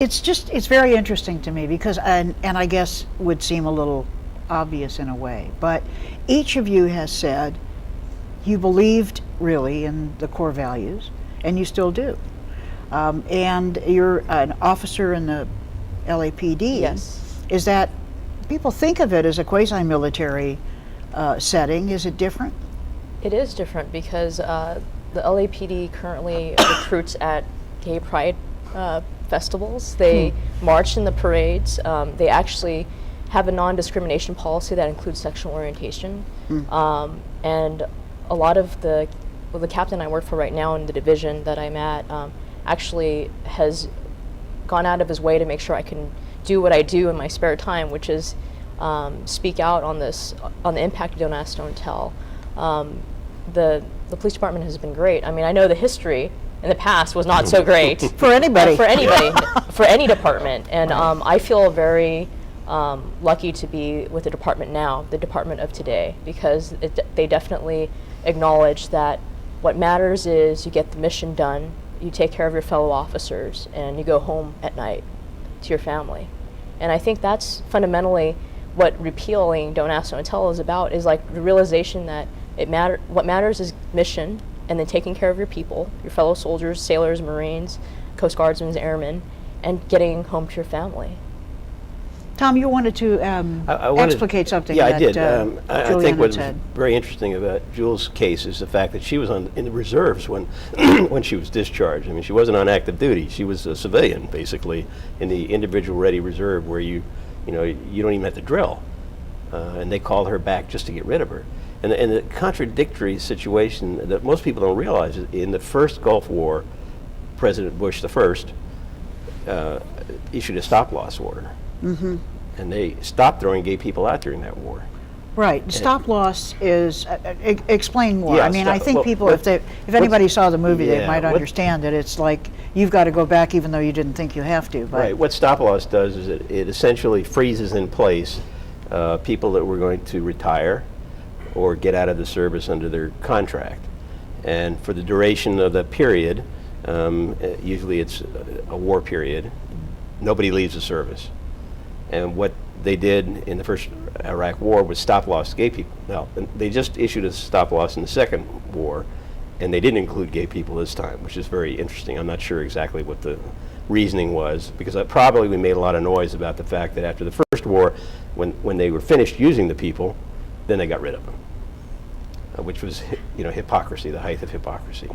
It's very interesting to me because, and I guess would seem a little obvious in a way, but each of you has said you believed really in the core values, and you still do. And you're an officer in the LAPD. Yes. Is that, people think of it as a quasi-military setting. Is it different? It is different because the LAPD currently recruits at gay pride festivals. They march in the parades. They actually have a non-discrimination policy that includes sexual orientation. And a lot of the captain I work for right now in the division that I'm at actually has gone out of his way to make sure I can do what I do in my spare time, which is speak out on the impact of Don't Ask, Don't Tell. The police department has been great. I mean, I know the history in the past was not so great. For anybody. For anybody, for any department. And I feel very lucky to be with the department now, the department of today, because they definitely acknowledge that what matters is you get the mission done, you take care of your fellow officers, and you go home at night to your family. And I think that's fundamentally what repealing Don't Ask, Don't Tell is about, is like the realization that what matters is mission, and then taking care of your people, your fellow soldiers, sailors, Marines, Coast Guardsmen, airmen, and getting home to your family. Tom, you wanted to explicate something yeah, that I did. I think what's said. very interesting about Jules' case is the fact that she was in the reserves when when she was discharged. I mean, she wasn't on active duty. She was a civilian, basically, in the individual ready reserve where you don't even have to drill. And they called her back just to get rid of her. And the contradictory situation that most people don't realize is in the first Gulf War, President Bush I issued a stop-loss order. And they stopped throwing gay people out during that war. Right. Stop-loss is, explain more. Yeah, I mean, I think people, if anybody saw the movie, they might understand that it's like you've got to go back even though you didn't think you have to. But right. What stop-loss does is it essentially freezes in place people that were going to retire or get out of the service under their contract. And for the duration of the period, usually it's a war period, nobody leaves the service. And what they did in the first Iraq War was stop-loss gay people. Now, they just issued a stop-loss in the second war, and they didn't include gay people this time, which is very interesting. I'm not sure exactly what the reasoning was, because probably we made a lot of noise about the fact that after the first war, when they were finished using the people, then they got rid of them, which was hypocrisy, the height of hypocrisy.